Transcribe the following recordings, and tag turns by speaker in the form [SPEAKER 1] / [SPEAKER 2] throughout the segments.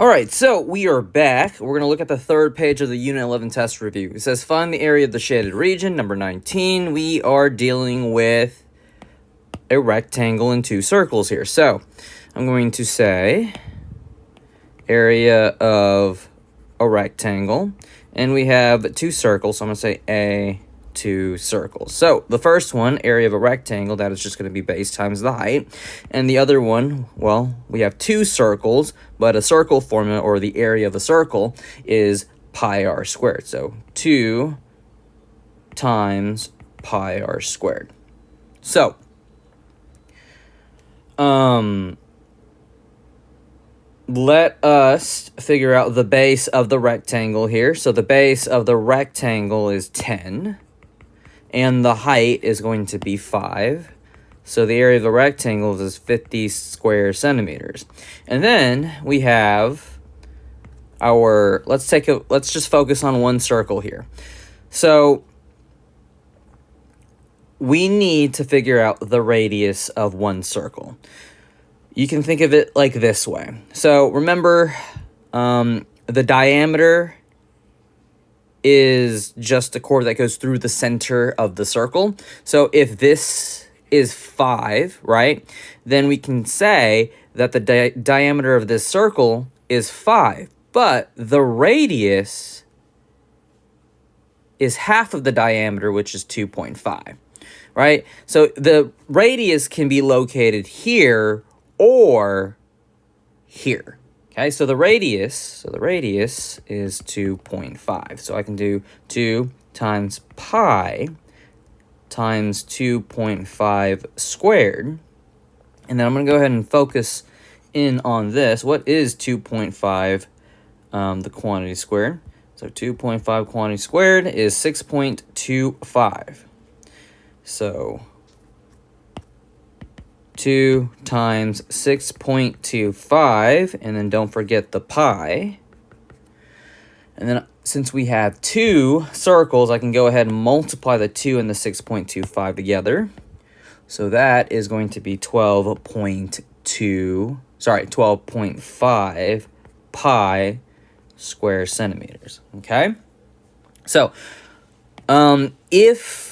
[SPEAKER 1] All right, so we are back. We're going to look at the third page of the Unit 11 test review. It says, find the area of the shaded region. Number 19, we are dealing with a rectangle and two circles here. So I'm going to say area of a rectangle, and we have two circles. So I'm going to say A, two circles. So the first one, area of a rectangle, that is just going to be base times the height. And the other one, well, we have two circles, but a circle formula, or the area of a circle, is pi r squared. So 2 times pi r squared. So let us figure out the base of the rectangle here. So the base of the rectangle is 10. And the height is going to be 5. So the area of the rectangle is 50 square centimeters. And then we have our, let's just focus on one circle here. So we need to figure out the radius of one circle. You can think of it like this way. So remember, the diameter is just a chord that goes through the center of the circle. So if this is 5, right, then we can say that the diameter of this circle is 5, but the radius is half of the diameter, which is 2.5, right? So the radius can be located here or here. Okay, so the radius is 2.5. So I can do 2 times pi times 2.5 squared. And then I'm going to go ahead and focus in on this. What is 2.5, the quantity squared? So 2.5 quantity squared is 6.25. So 2 times 6.25, and then don't forget the pi. And then since we have two circles, I can go ahead and multiply the 2 and the 6.25 together. So that is going to be 12.5 pi square centimeters, okay? So, if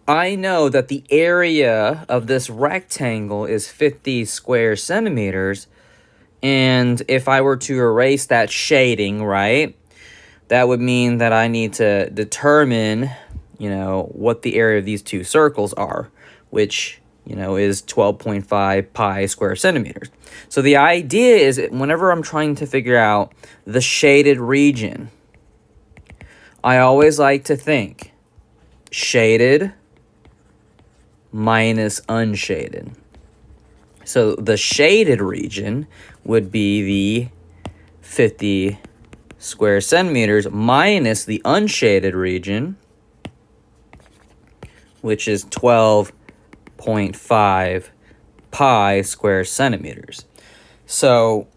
[SPEAKER 1] I know that the area of this rectangle is 50 square centimeters, and if I were to erase that shading, right, that would mean that I need to determine, what the area of these two circles are, which, is 12.5 pi square centimeters. So the idea is that whenever I'm trying to figure out the shaded region, I always like to think shaded minus unshaded. So the shaded region would be the 50 square centimeters minus the unshaded region, which is 12.5 pi square centimeters. So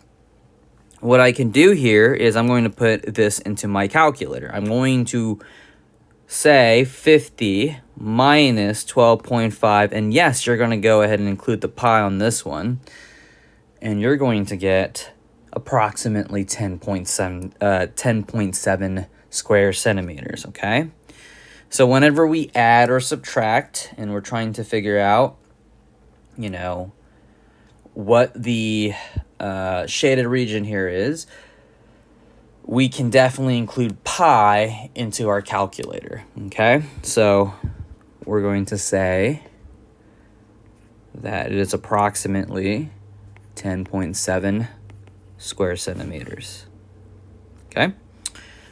[SPEAKER 1] what I can do here is I'm going to put this into my calculator. I'm going to say 50 minus 12.5, and yes, you're going to go ahead and include the pi on this one, and you're going to get approximately 10.7 square centimeters, okay? So whenever we add or subtract, and we're trying to figure out, what the shaded region here is, we can definitely include pi into our calculator, okay? So we're going to say that it is approximately 10.7 square centimeters, okay?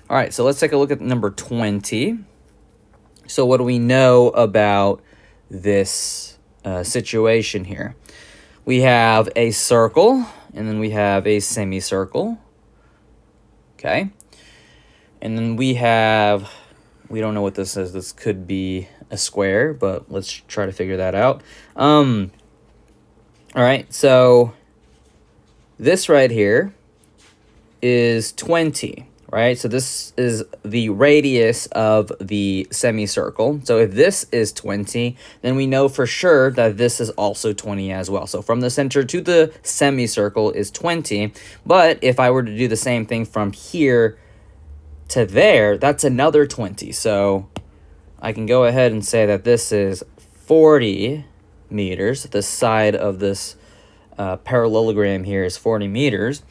[SPEAKER 1] All right, so let's take a look at number 20. So what do we know about this situation here? We have a circle, and then we have a semicircle. Okay, and then we don't know what this is. This could be a square, but let's try to figure that out. All right, so this right here is 20, right? So this is the radius of the semicircle. So if this is 20, then we know for sure that this is also 20 as well. So from the center to the semicircle is 20. But if I were to do the same thing from here to there, that's another 20. So I can go ahead and say that this is 40 meters. The side of this parallelogram here is 40 meters.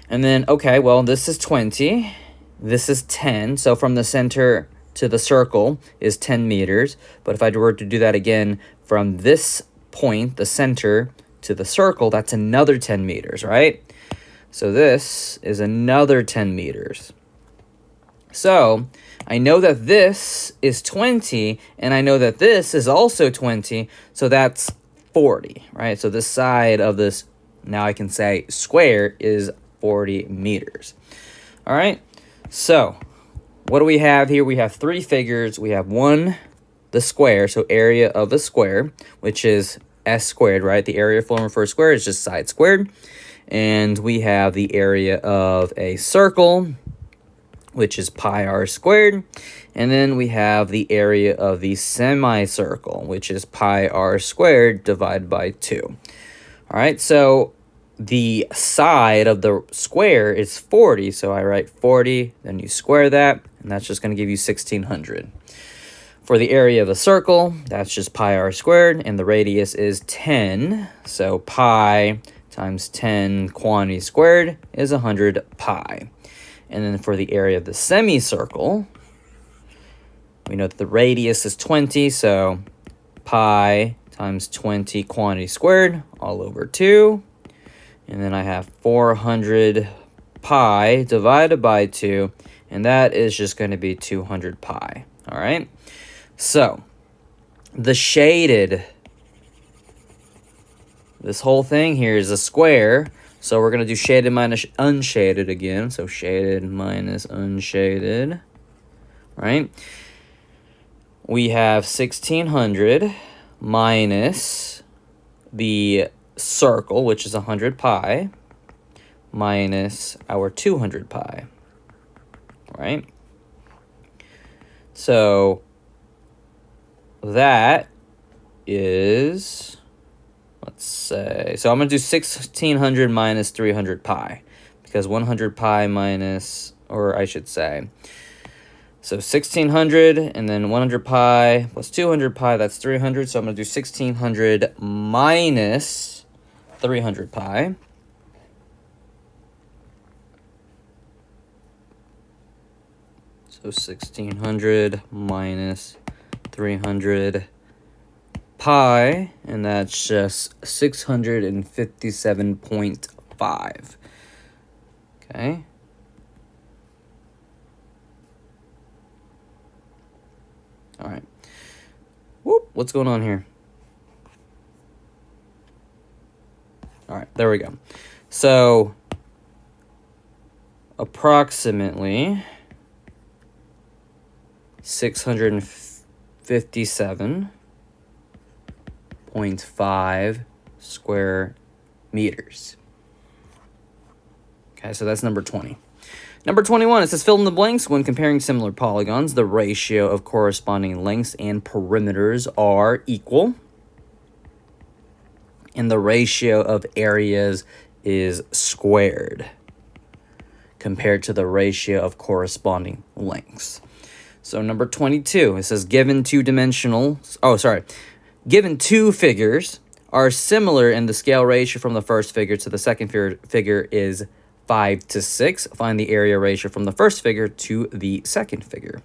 [SPEAKER 1] And then, okay, well, this is 20. This is 10. So from the center to the circle is 10 meters. But if I were to do that again from this point, the center, to the circle, that's another 10 meters, right? So this is another 10 meters. So I know that this is 20, and I know that this is also 20, so that's 40, right? So this side of this, now I can say square, is 40 meters. All right, so what do we have here? We have three figures. We have one, the square, so area of a square, which is s squared, right? The area formula for a square is just side squared. And we have the area of a circle, which is pi r squared. And then we have the area of the semicircle, which is pi r squared divided by 2. All right, so the side of the square is 40, so I write 40, then you square that, and that's just going to give you 1600. For the area of the circle, that's just pi r squared, and the radius is 10, so pi times 10 quantity squared is 100 pi. And then for the area of the semicircle, we know that the radius is 20, so pi times 20 quantity squared all over 2. And then I have 400 pi divided by 2, and that is just going to be 200 pi. All right? So the shaded, this whole thing here is a square. So we're going to do shaded minus unshaded again. So shaded minus unshaded, right? We have 1600 minus the circle, which is 100 pi, minus our 200 pi, right? So that is, let's say, so I'm going to do 1600 minus 300 pi, because 100 pi minus, or I should say, so 1600 and then 100 pi plus 200 pi, that's 300. So I'm going to do 1600 minus 300 pi. So 1600 minus 300 pi, and that's just 657.5. Okay. All right. Whoop, what's going on here? All right, there we go. So approximately 657.5 square meters. Okay, so that's number 20. Number 21, it says fill in the blanks. When comparing similar polygons, the ratio of corresponding lengths and perimeters are equal, and the ratio of areas is squared compared to the ratio of corresponding lengths. So number 22, it says given two figures are similar in the scale ratio from the first figure to the second figure is 5 to 6. Find the area ratio from the first figure to the second figure.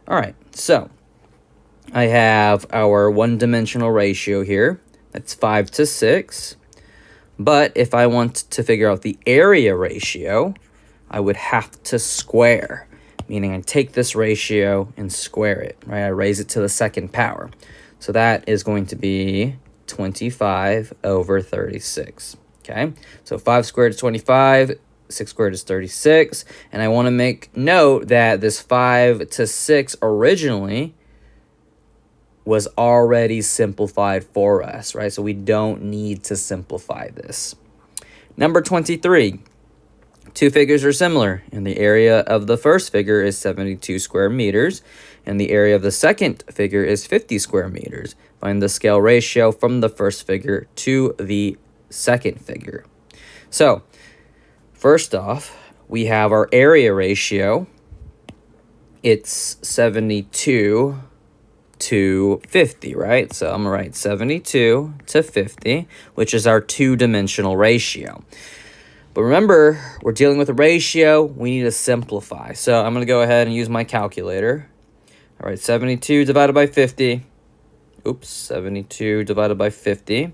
[SPEAKER 1] All right, so I have our one-dimensional ratio here. That's 5 to 6. But if I want to figure out the area ratio, I would have to square, meaning I take this ratio and square it, right? I raise it to the second power. So that is going to be 25 over 36, okay? So 5 squared is 25, 6 squared is 36, and I want to make note that this 5 to 6 originally was already simplified for us, right? So we don't need to simplify this. Number 23, Two figures are similar, and the area of the first figure is 72 square meters, and the area of the second figure is 50 square meters. Find the scale ratio from the first figure to the second figure. So, first off, we have our area ratio. It's 72 to 50, right? So I'm going to write 72 to 50, which is our two-dimensional ratio. But remember, we're dealing with a ratio. We need to simplify. So I'm going to go ahead and use my calculator. All right, 72 divided by 50. Oops, 72 divided by 50.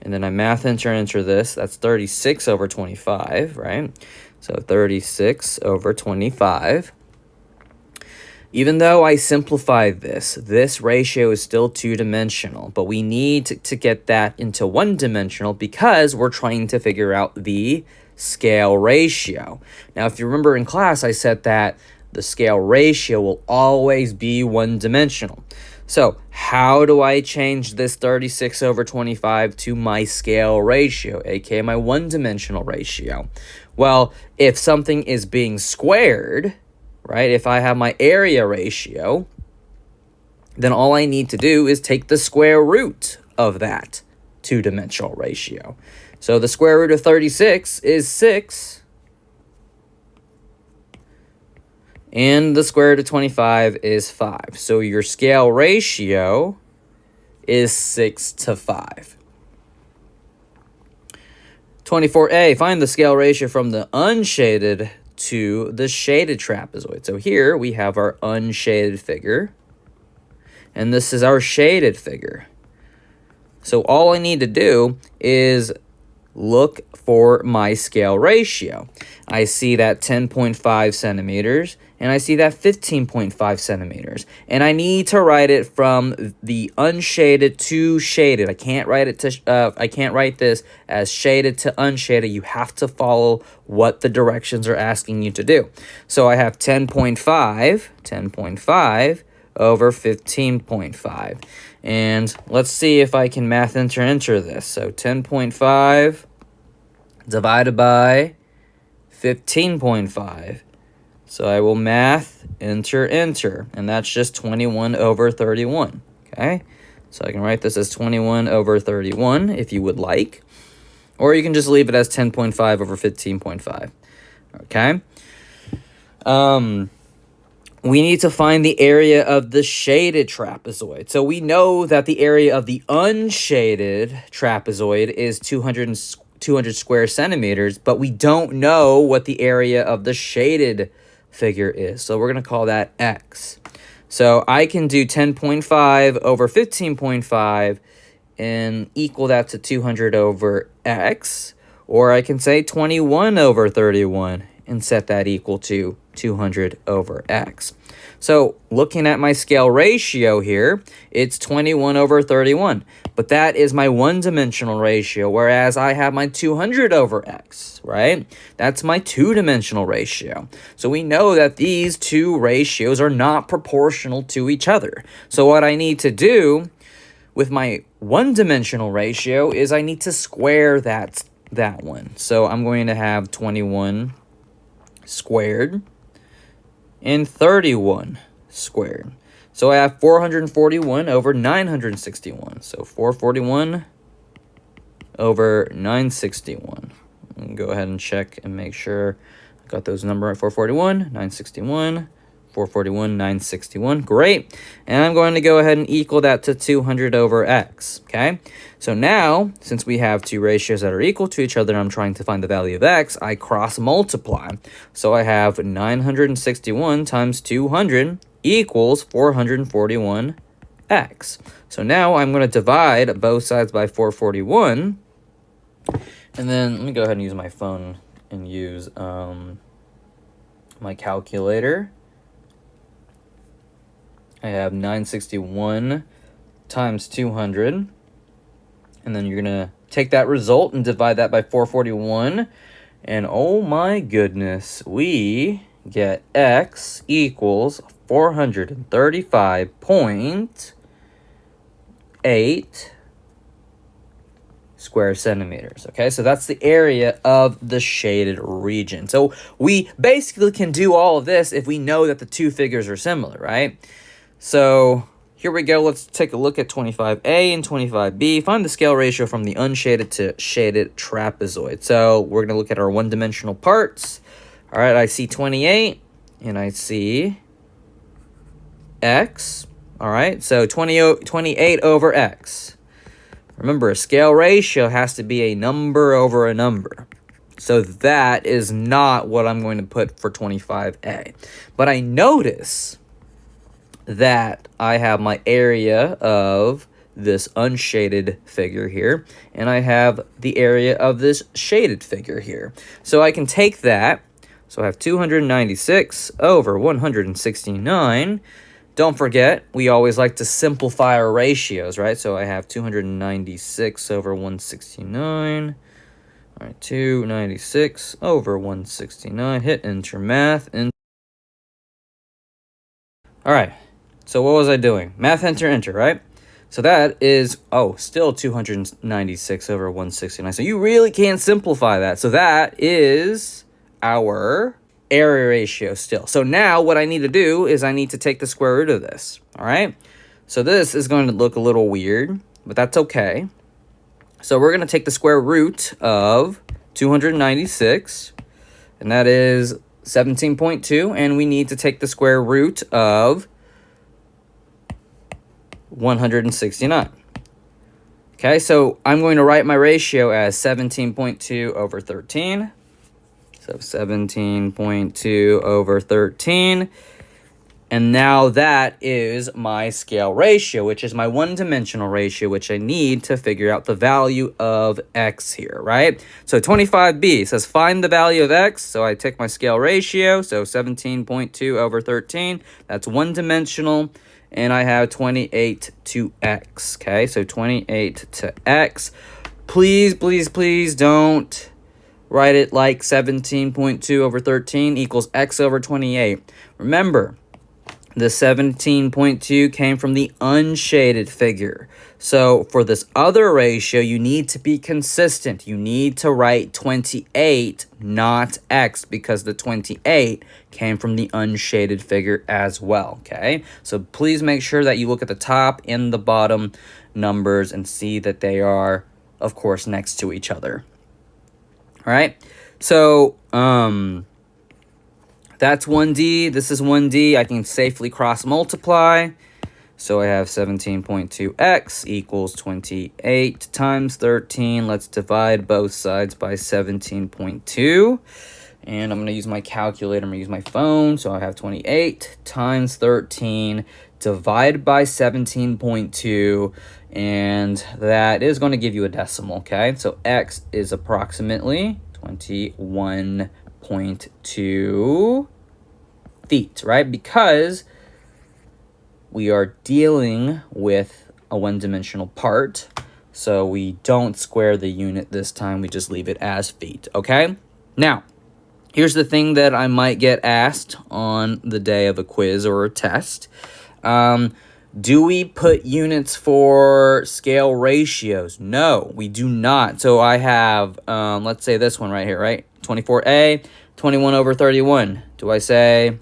[SPEAKER 1] And then I math enter this. That's 36 over 25, right? So 36 over 25. Even though I simplified this ratio is still two-dimensional, but we need to get that into one-dimensional because we're trying to figure out the scale ratio. Now, if you remember in class, I said that the scale ratio will always be one-dimensional. So how do I change this 36 over 25 to my scale ratio, aka my one-dimensional ratio? Well, if something is being squared, right, if I have my area ratio, then all I need to do is take the square root of that two-dimensional ratio. So the square root of 36 is 6. And the square root of 25 is 5. So your scale ratio is 6 to 5. 24a, find the scale ratio from the unshaded to the shaded trapezoid. So here we have our unshaded figure, and this is our shaded figure. So all I need to do is look for my scale ratio. I see that 10.5 centimeters, and I see that 15.5 centimeters. And I need to write it from the unshaded to shaded. I can't write this as shaded to unshaded. You have to follow what the directions are asking you to do. So I have 10.5 over 15.5. And let's see if I can math enter this. So 10.5 divided by 15.5. So I will math enter, and that's just 21 over 31, okay? So I can write this as 21 over 31 if you would like, or you can just leave it as 10.5 over 15.5, okay? We need to find the area of the shaded trapezoid. So we know that the area of the unshaded trapezoid is 200 square centimeters, but we don't know what the area of the shaded figure is. So we're going to call that x. So I can do 10.5 over 15.5 and equal that to 200 over x, or I can say 21 over 31 and set that equal to 200 over x. So looking at my scale ratio here, it's 21 over 31. But that is my one-dimensional ratio, whereas I have my 200 over x, right? That's my two-dimensional ratio. So we know that these two ratios are not proportional to each other. So what I need to do with my one-dimensional ratio is I need to square that one. So I'm going to have 21 squared and 31 squared. So I have 441 over 961. So 441 over 961. Go ahead and check and make sure I got those numbers right. 441, 961, 441, 961. Great. And I'm going to go ahead and equal that to 200 over x. Okay. So now, since we have two ratios that are equal to each other, and I'm trying to find the value of x, I cross multiply. So I have 961 times 200 equals 441x. So now I'm going to divide both sides by 441. And then let me go ahead and use my phone and use my calculator. I have 961 times 200. And then you're going to take that result and divide that by 441. And oh my goodness, we get x equals 435.8 square centimeters. Okay, so that's the area of the shaded region. So we basically can do all of this if we know that the two figures are similar, right? So here we go. Let's take a look at 25A and 25B. Find the scale ratio from the unshaded to shaded trapezoid. So we're going to look at our one-dimensional parts. All right, I see 28 and I see X. All right, so 28 over X. Remember, a scale ratio has to be a number over a number. So that is not what I'm going to put for 25A. But I notice that I have my area of this unshaded figure here, and I have the area of this shaded figure here. So I can take that. So I have 296 over 169. Don't forget, we always like to simplify our ratios, right? So I have 296 over 169. All right, 296 over 169. Hit enter math. And all right, so what was I doing? Math, enter, enter, right? So that is, still 296 over 169. So you really can't simplify that. So that is our area ratio still. So now what I need to do is I need to take the square root of this, all right? So this is going to look a little weird, but that's okay. So we're going to take the square root of 296, and that is 17.2, and we need to take the square root of 169. Okay, so I'm going to write my ratio as 17.2 over 13. So 17.2 over 13. And now that is my scale ratio, which is my one-dimensional ratio, which I need to figure out the value of X here, right? So 25B says find the value of X. So I take my scale ratio, so 17.2 over 13. That's one-dimensional. And I have 28 to X, okay? So 28 to X. Please, please, please don't write it like 17.2 over 13 equals X over 28. Remember, the 17.2 came from the unshaded figure. So for this other ratio, you need to be consistent. You need to write 28, not X, because the 28 came from the unshaded figure as well, okay? So please make sure that you look at the top and the bottom numbers and see that they are, of course, next to each other. All right? So, that's 1D. This is 1D. I can safely cross multiply. So I have 17.2x equals 28 times 13. Let's divide both sides by 17.2. And I'm going to use my calculator. I'm going to use my phone. So I have 28 times 13 divided by 17.2. And that is going to give you a decimal, okay? So x is approximately 21.2 feet, right? Because we are dealing with a one-dimensional part, so we don't square the unit this time. We just leave it as feet, okay? Now, here's the thing that I might get asked on the day of a quiz or a test. Do we put units for scale ratios? No, we do not. So I have, let's say this one right here, right? 24A, 21 over 31. Do I say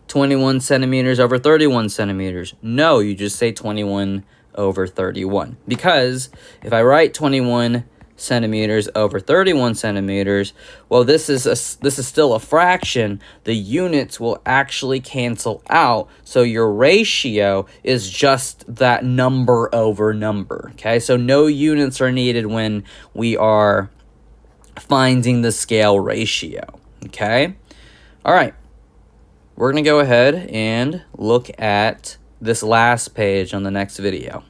[SPEAKER 1] 21 centimeters over 31 centimeters? No, you just say 21 over 31. Because if I write 21 centimeters over 31 centimeters, well, this is still a fraction. The units will actually cancel out, so your ratio is just that number over number, okay? So no units are needed when we are finding the scale ratio, okay? All right, we're gonna go ahead and look at this last page on the next video.